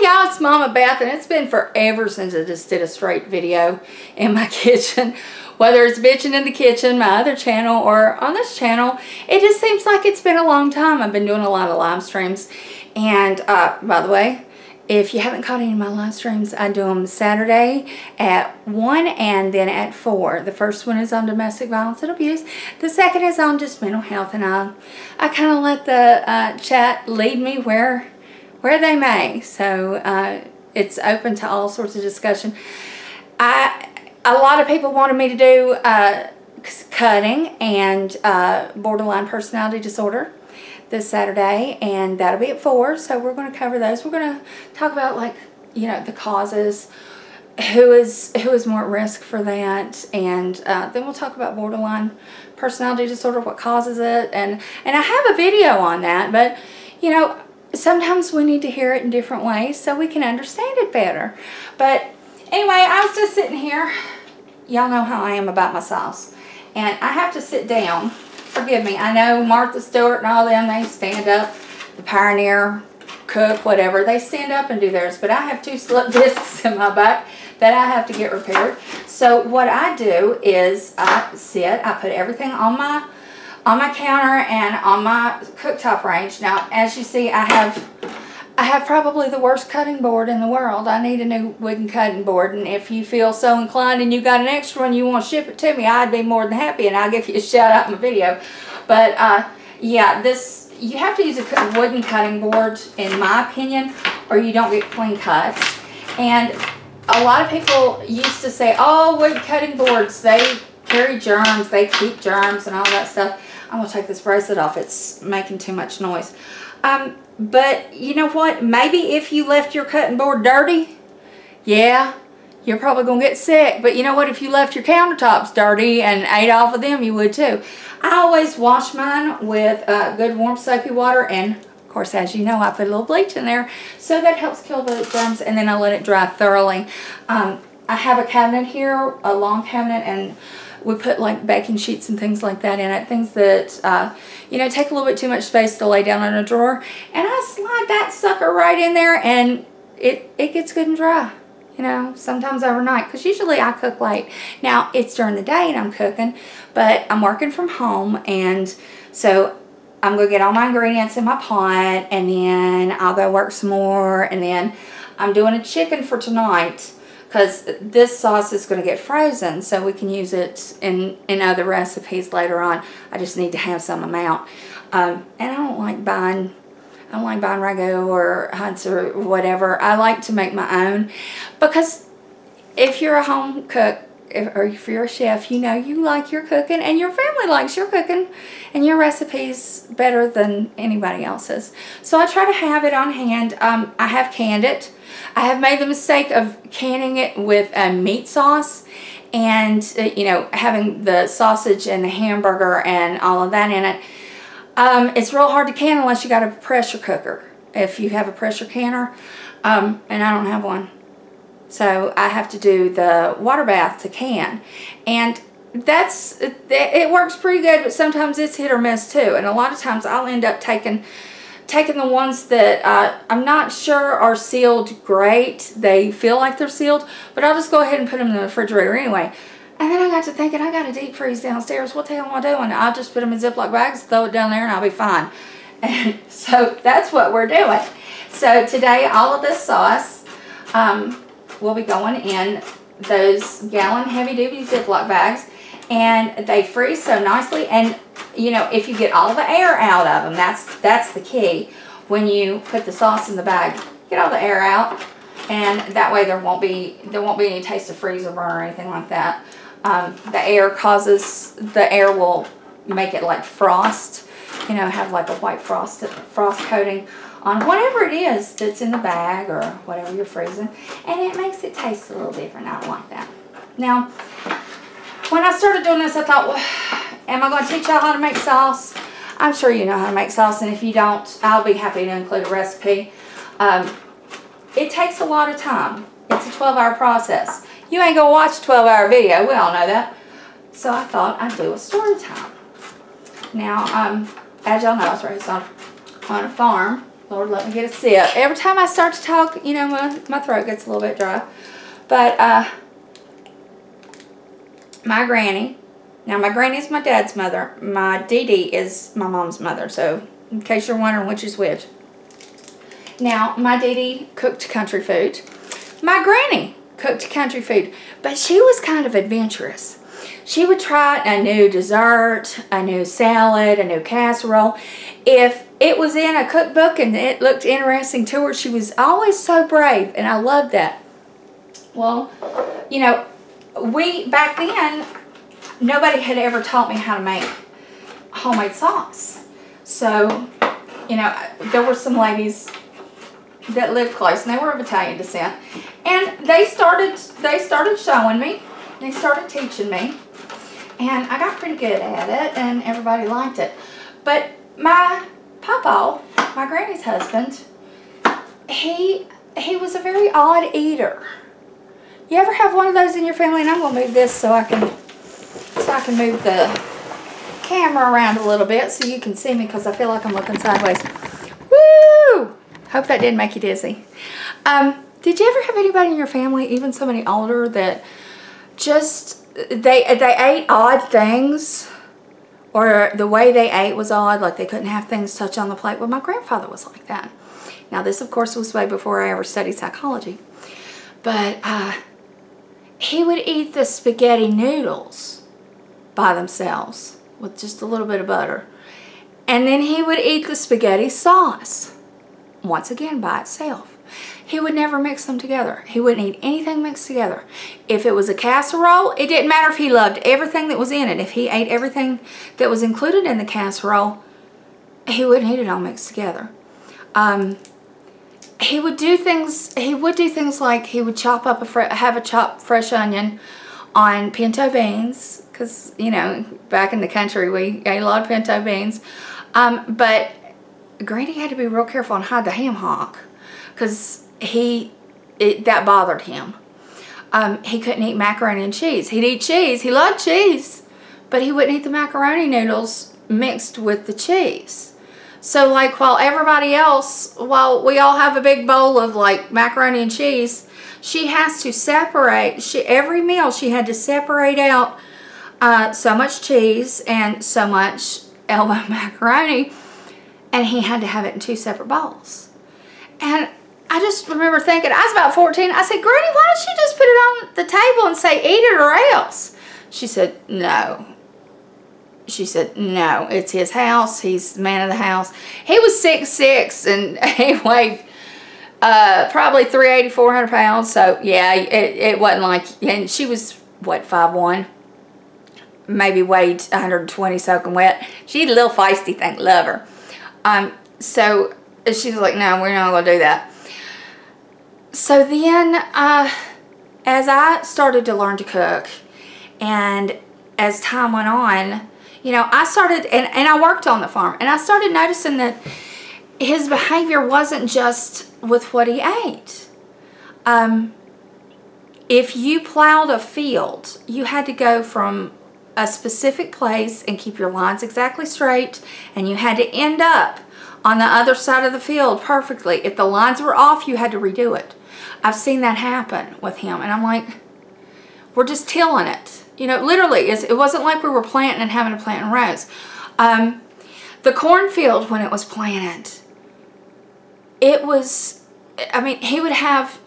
y'all, it's Mama Beth, and it's been forever since I just did a straight video in my kitchen. Whether it's bitching in the kitchen, my other channel, or on this channel, it just seems like it's been a long time. I've been doing a lot of live streams. And by the way, if you haven't caught any of my live streams, I do them Saturday at 1 and then at 4. The first one is on domestic violence and abuse. The second is on just mental health, and I kind of let the chat lead me where they may. So it's open to all sorts of discussion. A lot of people wanted me to do cutting and borderline personality disorder this Saturday, and that'll be at 4. So we're going to cover those. We're going to talk about, like, you know, the causes, who is more at risk for that, and then we'll talk about borderline personality disorder, what causes it, and I have a video on that. But you know, sometimes we need to hear it in different ways so we can understand it better. But anyway, I was just sitting here. Y'all know how I am about my sauce, and I have to sit down. Forgive me. I know Martha Stewart and all them, they stand up. The Pioneer, Cook, whatever, they stand up and do theirs. But I have 2 slip discs in my back that I have to get repaired. So what I do is I sit. I put everything on my counter and on my cooktop range. Now, as you see, I have probably the worst cutting board in the world. I need a new wooden cutting board, and if you feel so inclined and you got an extra and you want to ship it to me, I'd be more than happy, and I'll give you a shout out in the video. But yeah, you have to use a wooden cutting board, in my opinion, or you don't get clean cuts. And a lot of people used to say, oh, wood cutting boards, they carry germs, they keep germs and all that stuff. I'm going to take this bracelet off. It's making too much noise. But you know what? Maybe if you left your cutting board dirty, yeah, you're probably going to get sick. But you know what? If you left your countertops dirty and ate off of them, you would too. I always wash mine with good warm soapy water, and of course, as you know, I put a little bleach in there, so that helps kill the germs, and then I let it dry thoroughly. I have a cabinet here, a long cabinet, and we put like baking sheets and things like that in it. Things that, you know, take a little bit too much space to lay down in a drawer. And I slide that sucker right in there, and it gets good and dry. You know, sometimes overnight, because usually I cook late. Now, it's during the day and I'm cooking, but I'm working from home, and so I'm going to get all my ingredients in my pot, and then I'll go work some more, and then I'm doing a chicken for tonight, because this sauce is going to get frozen, so we can use it in other recipes later on. I just need to have some amount. And I don't like buying ragu or hunts or whatever. I like to make my own, because if you're a home cook, or if you're a chef, you know you like your cooking, and your family likes your cooking and your recipes better than anybody else's. So I try to have it on hand. I have canned it. I have made the mistake of canning it with a meat sauce, and you know, having the sausage and the hamburger and all of that in it. It's real hard to can unless you got a pressure cooker. If you have a pressure canner, and I don't have one, so I have to do the water bath to can, and it works pretty good. But sometimes it's hit or miss too, and a lot of times I'll end up taking the ones that I'm not sure are sealed great. They feel like they're sealed, but I'll just go ahead and put them in the refrigerator anyway. And then I got to thinking, I got a deep freeze downstairs. What the hell am I doing? I'll just put them in Ziploc bags, throw it down there, and I'll be fine. And so that's what we're doing. So today, all of this sauce will be going in those gallon heavy-duty Ziploc bags, and they freeze so nicely. And you know, if you get all the air out of them, that's the key. When you put the sauce in the bag, get all the air out, and that way there won't be any taste of freeze or burn or anything like that. The air will make it like frost, you know, have like a white frost coating on whatever it is that's in the bag or whatever you're freezing, and it makes it taste a little different. I don't like that. Now, when I started doing this, I thought, well, am I going to teach y'all how to make sauce? I'm sure you know how to make sauce, and if you don't, I'll be happy to include a recipe. It takes a lot of time. It's a 12-hour process. You ain't going to watch a 12-hour video. We all know that. So I thought I'd do a story time. Now, as y'all know, I was raised on a farm Lord, let me get a sip. Every time I start to talk, you know, my throat gets a little bit dry. But, my granny, now my granny is my dad's mother. My Dee Dee is my mom's mother. So, in case you're wondering which is which. Now, my Dee Dee cooked country food. My granny cooked country food. But she was kind of adventurous. She would try a new dessert, a new salad, a new casserole. If it was in a cookbook and it looked interesting to her, she was always so brave, and I loved that. Well, you know, back then, nobody had ever taught me how to make homemade sauce. So, you know, there were some ladies that lived close, and they were of Italian descent, and they started showing me. They started teaching me, and I got pretty good at it, and everybody liked it. But my papa, my granny's husband, he was a very odd eater. You ever have one of those in your family? And I'm gonna move this so I can move the camera around a little bit so you can see me, because I feel like I'm looking sideways. Woo! Hope that didn't make you dizzy. Did you ever have anybody in your family, even somebody older, that just they ate odd things, or the way they ate was odd, like they couldn't have things touch on the plate? Well, my grandfather was like that. Now, this, of course, was way before I ever studied psychology. But he would eat the spaghetti noodles by themselves with just a little bit of butter. And then he would eat the spaghetti sauce, once again, by itself. He would never mix them together. He wouldn't eat anything mixed together. If it was a casserole, it didn't matter if he loved everything that was in it. If he ate everything that was included in the casserole, he wouldn't eat it all mixed together. He would do things like he would chop up have a chopped fresh onion on pinto beans, because, you know, back in the country we ate a lot of pinto beans. But Granny had to be real careful and hide the ham hock, because that bothered him. He couldn't eat macaroni and cheese. He'd eat cheese. He loved cheese, but he wouldn't eat the macaroni noodles mixed with the cheese. So, like, while we all have a big bowl of, like, macaroni and cheese, she has to separate, every meal she had to separate out so much cheese and so much elbow macaroni, and he had to have it in 2 separate bowls. And I just remember thinking, I was about 14, I said, Granny, why don't you just put it on the table and say, eat it or else? She said, no. She said, no, it's his house. He's the man of the house. He was 6'6", and he weighed probably 380, 400 pounds. So, yeah, it wasn't like, and she was, what, 5'1"? Maybe weighed 120 soaking wet. She's a little feisty thing. Love her. So, she was like, no, we're not going to do that. So then, as I started to learn to cook, and as time went on, you know, I started, and I worked on the farm, and I started noticing that his behavior wasn't just with what he ate. If you plowed a field, you had to go from a specific place and keep your lines exactly straight, and you had to end up on the other side of the field perfectly. If the lines were off, you had to redo it. I've seen that happen with him, and I'm like, we're just tilling it. You know, literally, it wasn't like we were planting and having to plant in rows. The cornfield, when it was planted, it was, I mean, he would have,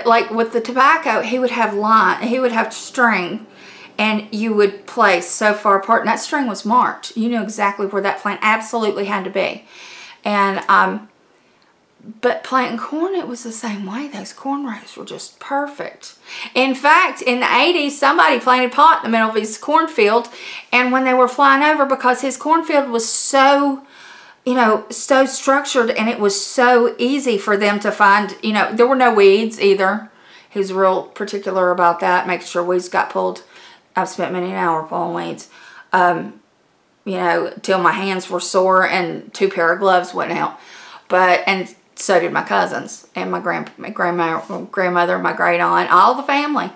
like with the tobacco, he would have string, and you would place so far apart, and that string was marked. You knew exactly where that plant absolutely had to be. And, but planting corn, it was the same way. Those corn rows were just perfect. In fact, in the 80s, somebody planted pot in the middle of his cornfield, and when they were flying over, because his cornfield was so, you know, so structured, and it was so easy for them to find, you know, there were no weeds either. He was real particular about that, making sure weeds got pulled. I've spent many an hour pulling weeds, you know, till my hands were sore and 2 pair of gloves went out. And so did my cousins and my grandmother, my great aunt, all the family.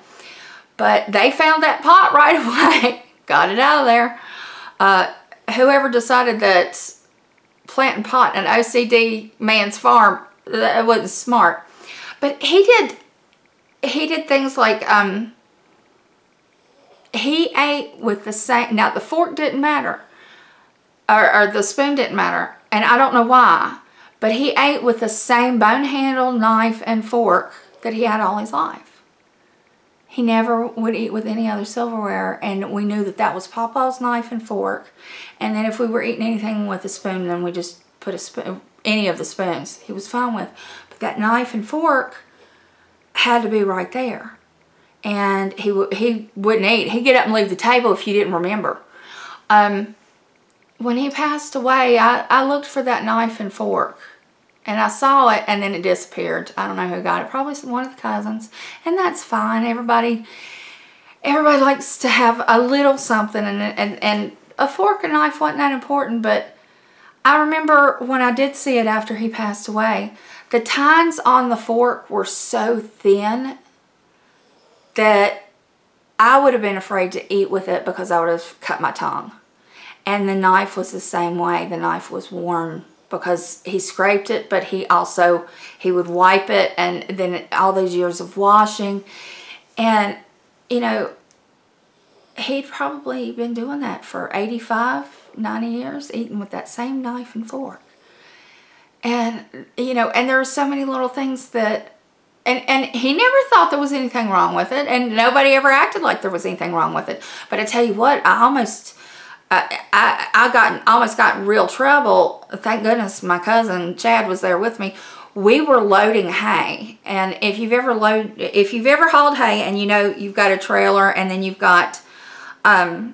But they found that pot right away, got it out of there. Whoever decided that planting pot in an OCD man's farm. That wasn't smart. But he did things like, he ate with the same, now the fork didn't matter, or the spoon didn't matter, and I don't know why, but he ate with the same bone handle, knife, and fork that he had all his life. He never would eat with any other silverware, and we knew that that was Papa's knife and fork, and then if we were eating anything with a spoon, then we just put a spoon, any of the spoons he was fine with, but that knife and fork had to be right there. And he wouldn't eat. He'd get up and leave the table if you didn't remember. When he passed away, I looked for that knife and fork. And I saw it, and then it disappeared. I don't know who got it. Probably one of the cousins. And that's fine. Everybody likes to have a little something. And a fork and knife wasn't that important. But I remember when I did see it after he passed away, the tines on the fork were so thin that I would have been afraid to eat with it because I would have cut my tongue. And the knife was the same way. The knife was worn because he scraped it, but he would wipe it, and then all those years of washing. And, you know, he'd probably been doing that for 85, 90 years, eating with that same knife and fork. And, you know, and there are so many little things that, and he never thought there was anything wrong with it, and nobody ever acted like there was anything wrong with it. But I tell you what, I almost got in real trouble. Thank goodness my cousin Chad was there with me. We were loading hay, and if you've ever hauled hay, and you know you've got a trailer, and then you've got, you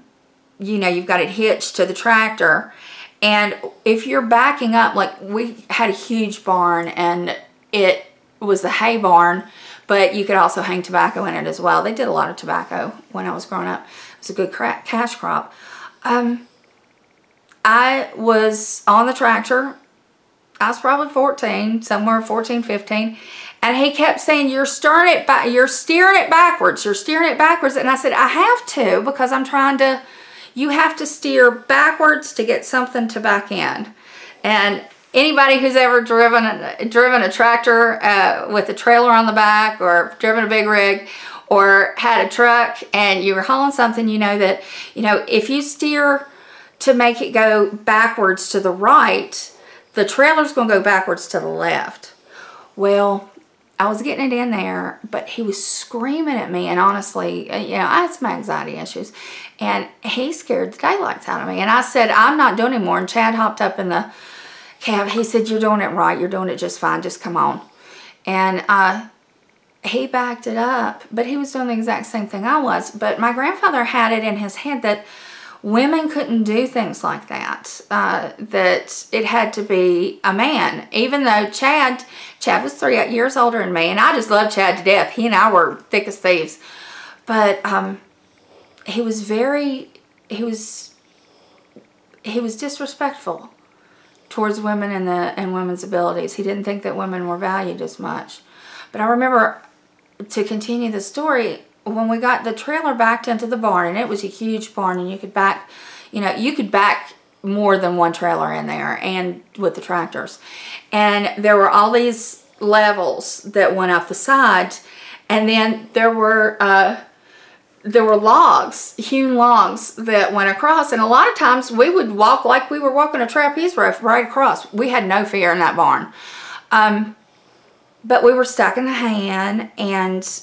know, you've got it hitched to the tractor, and if you're backing up, like we had a huge barn, and it was the hay barn, but you could also hang tobacco in it as well. They did a lot of tobacco when I was growing up. It was a good cash crop. I was on the tractor. I was probably 14, somewhere 14, 15, and he kept saying, you're steering it backwards, you're steering it backwards. And I said, I have to, because I'm trying to, you have to steer backwards to get something to back in. And anybody who's ever driven a tractor with a trailer on the back, or driven a big rig, or had a truck and you were hauling something, you know that, you know, if you steer to make it go backwards to the right, the trailer's going to go backwards to the left. Well, I was getting it in there, but he was screaming at me, and honestly, you know, I had some anxiety issues, and he scared the daylights out of me. And I said, I'm not doing anymore. And Chad hopped up in the cab. He said, you're doing it right. You're doing it just fine. Just come on. And he backed it up, but he was doing the exact same thing I was. But my grandfather had it in his head that women couldn't do things like that, that it had to be a man. Even though Chad was 3 years older than me, and I just loved Chad to death. He and I were thick as thieves. But he was disrespectful towards women and women's abilities. He didn't think that women were valued as much. But I remember, to continue the story, when we got the trailer backed into the barn, and it was a huge barn, and you could back, you know, you could back more than one trailer in there, and with the tractors. And there were all these levels that went up the sides, and then there were logs, hewn logs that went across, and a lot of times we would walk like we were walking a trapeze roof right across. We had no fear in that barn. But we were stuck in the hay in, and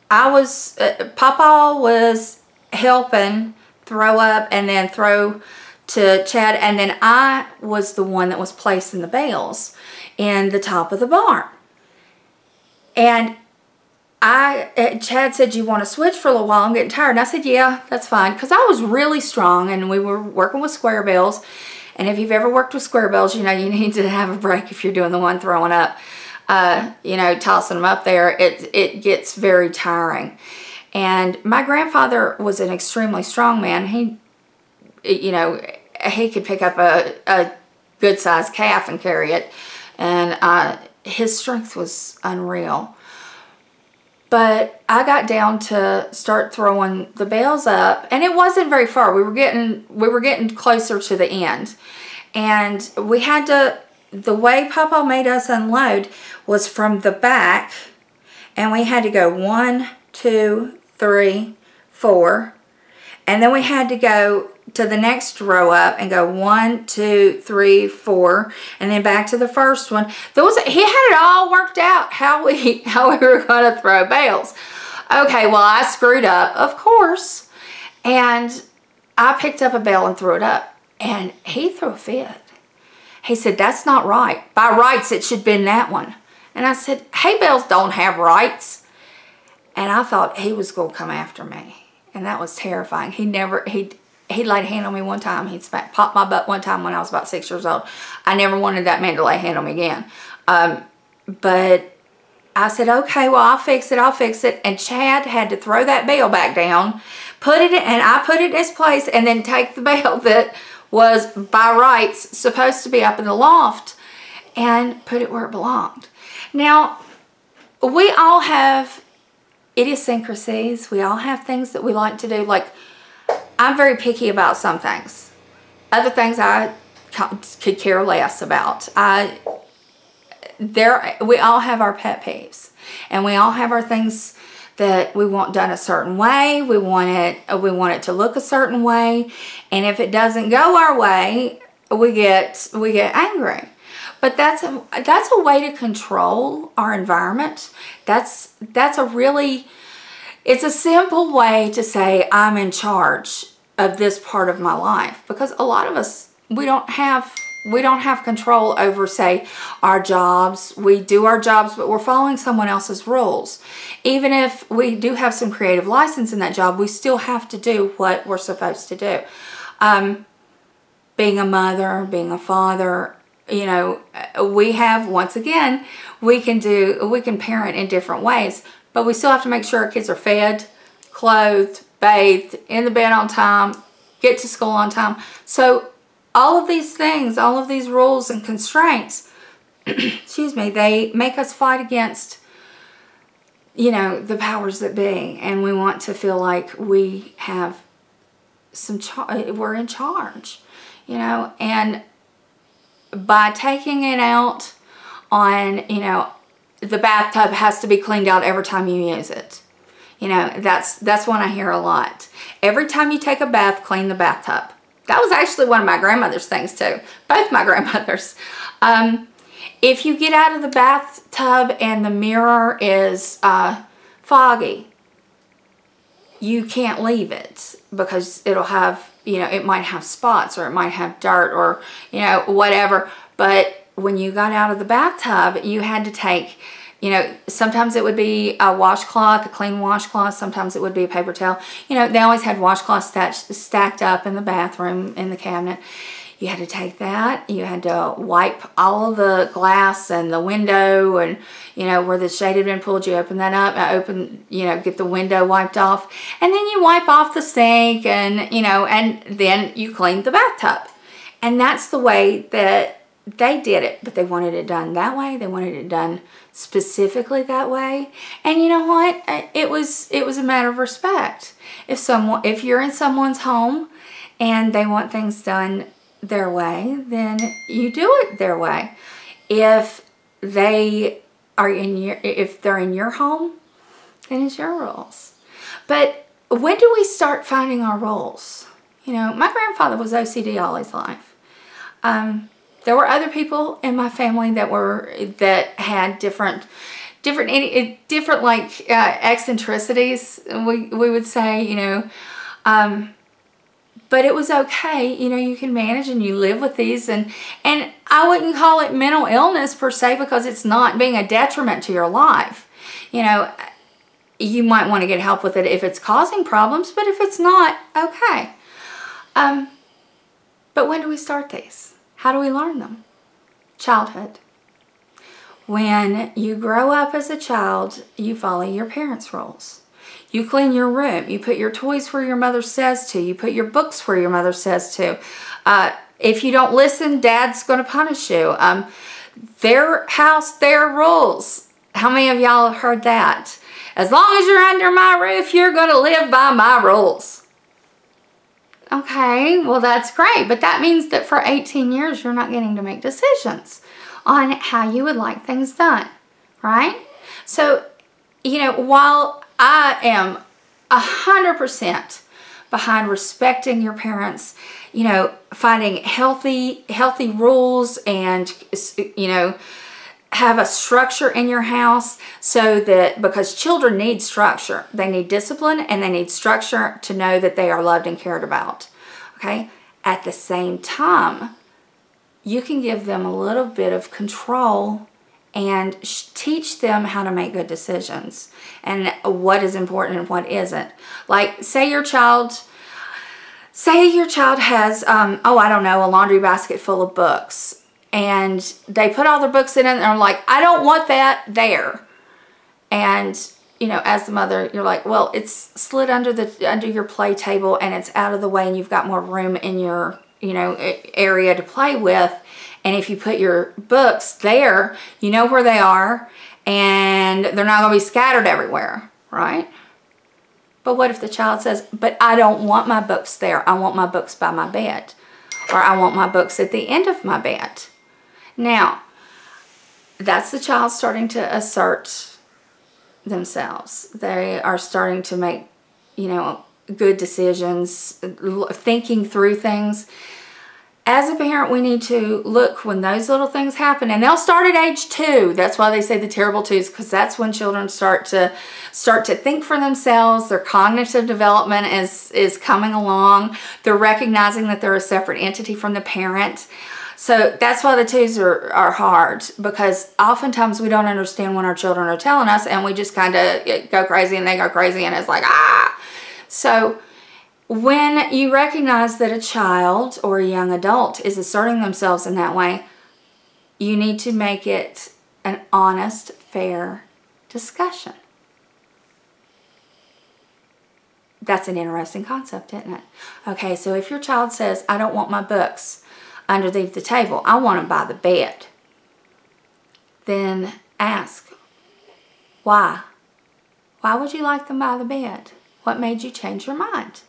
Papa was helping throw up and then throw to Chad, and then I was the one that was placing the bales in the top of the barn. And Chad said, you want to switch for a little while? I'm getting tired. And I said, yeah, that's fine. Because I was really strong, and we were working with square bales. And if you've ever worked with square bales, you know you need to have a break if you're doing the one throwing up. You know, tossing them up there, it gets very tiring. And my grandfather was an extremely strong man. He, you know, he could pick up a good-sized calf and carry it. And his strength was unreal. But I got down to start throwing the bales up, and it wasn't very far. We were getting closer to the end. And we had to, the way Papa made us unload was from the back, and we had to go 1, 2, 3, 4, and then we had to go to the next row up and go 1, 2, 3, 4, and then back to the first one. He had it all worked out how we were going to throw bales. Okay, well, I screwed up, of course, and I picked up a bale and threw it up, and he threw a fit. He said, "That's not right. By rights, it should have been that one." And I said, "Hay bales don't have rights." And I thought he was going to come after me, and that was terrifying. He laid a hand on me one time. He popped my butt one time when I was about 6 years old. I never wanted that man to lay a hand on me again. But I said, "Okay, well, I'll fix it. And Chad had to throw that bale back down, and I put it in its place, and then take the bale that was by rights supposed to be up in the loft and put it where it belonged. Now, we all have idiosyncrasies. We all have things that we like to do. Like, I'm very picky about some things. Other things I could care less about. We all have our pet peeves, and we all have our things that we want done a certain way. We want it to look a certain way, and if it doesn't go our way, we get angry. But that's a way to control our environment. It's a simple way to say I'm in charge of this part of my life, because a lot of us, we don't have control over, say, our jobs. We do our jobs, but we're following someone else's rules. Even if we do have some creative license in that job, we still have to do what we're supposed to do. Being a mother, being a father, you know, we have, once again, we can parent in different ways, but we still have to make sure our kids are fed, clothed, bathed, in the bed on time, get to school on time. So all of these things, all of these rules and constraints, excuse me, they make us fight against, you know, the powers that be. And we want to feel like we have we're in charge, you know. And by taking it out on, you know, the bathtub has to be cleaned out every time you use it. You know, that's one I hear a lot. Every time you take a bath, clean the bathtub. That was actually one of my grandmother's things too. Both my grandmothers. If you get out of the bathtub and the mirror is foggy, you can't leave it, because it'll have, you know, it might have spots, or it might have dirt, or, you know, whatever. But when you got out of the bathtub, you had to take, you know, sometimes it would be a washcloth, a clean washcloth. Sometimes it would be a paper towel. You know, they always had washcloths stacked up in the bathroom, in the cabinet. You had to take that. You had to wipe all of the glass and the window, and, you know, where the shade had been pulled, you open that up, you know, get the window wiped off. And then you wipe off the sink, and, you know, and then you clean the bathtub. And that's the way that they did it, but they wanted it done that way. They wanted it done specifically that way. And you know what? It was a matter of respect. If you're in someone's home and they want things done their way, then you do it their way. If they're in your home, then it's your rules. But when do we start finding our rules? You know, my grandfather was OCD all his life. There were other people in my family that had different like eccentricities, we would say, you know, but it was okay. You know, you can manage and you live with these, and I wouldn't call it mental illness per se, because it's not being a detriment to your life. You know, you might want to get help with it if it's causing problems, but if it's not, okay. But when do we start these? How do we learn them? Childhood. When you grow up as a child, you follow your parents' rules. You clean your room. You put your toys where your mother says to. You put your books where your mother says to. If you don't listen, Dad's going to punish you. Their house, their rules. How many of y'all have heard that? As long as you're under my roof, you're going to live by my rules. Okay, well that's great, but that means that for 18 years you're not getting to make decisions on how you would like things done, right? So, you know, while I am 100% behind respecting your parents, you know, finding healthy rules and, you know, have a structure in your house so that, because children need structure. They need discipline and they need structure to know that they are loved and cared about. Okay? At the same time, you can give them a little bit of control and teach them how to make good decisions and what is important and what isn't. Like, say your child has, oh, I don't know, a laundry basket full of books. And they put all their books in it and they're like, I don't want that there. And, you know, as the mother, you're like, well, it's slid under your play table and it's out of the way and you've got more room in your, you know, area to play with. And if you put your books there, you know where they are and they're not going to be scattered everywhere, right? But what if the child says, but I don't want my books there. I want my books by my bed. Or I want my books at the end of my bed. Now, that's the child starting to assert themselves. They are starting to make, you know, good decisions, thinking through things. As a parent, we need to look when those little things happen, and they'll start at age 2. That's why they say the terrible twos, because that's when children start to think for themselves. Their cognitive development is coming along. They're recognizing that they're a separate entity from the parent. So that's why the twos are hard, because oftentimes we don't understand when our children are telling us, and we just kind of go crazy and they go crazy, and it's like, ah! So when you recognize that a child or a young adult is asserting themselves in that way, you need to make it an honest, fair discussion. That's an interesting concept, isn't it? Okay, so if your child says, I don't want my books underneath the table, I want them by the bed, then ask, why? Why would you like them by the bed? What made you change your mind?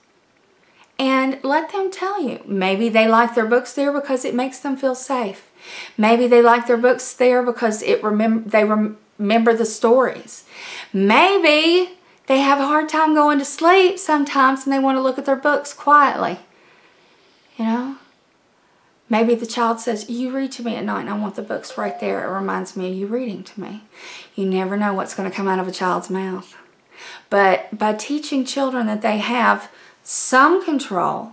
And let them tell you. Maybe they like their books there because it makes them feel safe. Maybe they like their books there because they remember the stories. Maybe they have a hard time going to sleep sometimes and they want to look at their books quietly. You know? Maybe the child says, you read to me at night and I want the books right there. It reminds me of you reading to me. You never know what's going to come out of a child's mouth. But by teaching children that they have some control,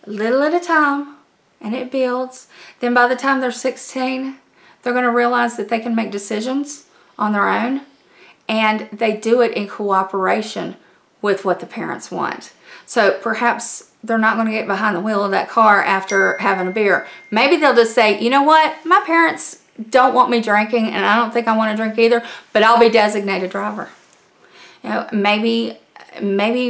little at a time, and it builds, then by the time they're 16, they're going to realize that they can make decisions on their own, and they do it in cooperation with what the parents want. So perhaps they're not going to get behind the wheel of that car after having a beer. Maybe they'll just say, you know what, my parents don't want me drinking, and I don't think I want to drink either, but I'll be designated driver. You know, maybe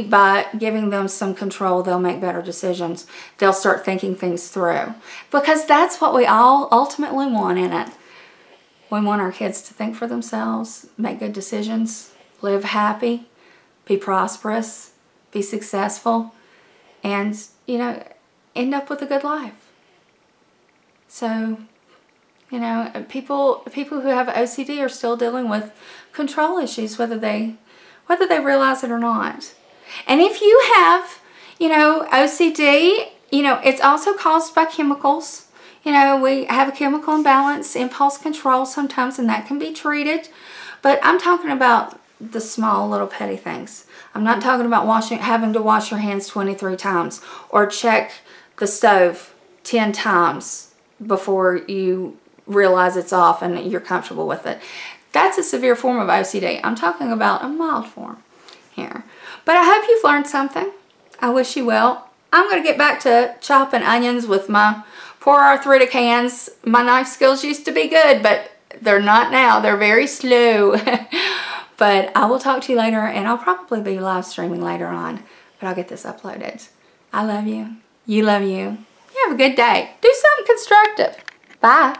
by giving them some control, they'll make better decisions. They'll start thinking things through. Because that's what we all ultimately want in it. We want our kids to think for themselves, make good decisions, live happy, be prosperous, be successful, and, you know, end up with a good life. So, you know, people who have OCD are still dealing with control issues, whether they realize it or not. And if you have, you know, OCD, you know, it's also caused by chemicals. You know, we have a chemical imbalance, impulse control sometimes, and that can be treated. But I'm talking about the small little petty things. I'm not talking about having to wash your hands 23 times or check the stove 10 times before you realize it's off and you're comfortable with it. That's a severe form of OCD. I'm talking about a mild form here. But I hope you've learned something. I wish you will. I'm going to get back to chopping onions with my poor arthritic hands. My knife skills used to be good, but they're not now. They're very slow. But I will talk to you later, and I'll probably be live streaming later on. But I'll get this uploaded. I love you. You love you. You have a good day. Do something constructive. Bye.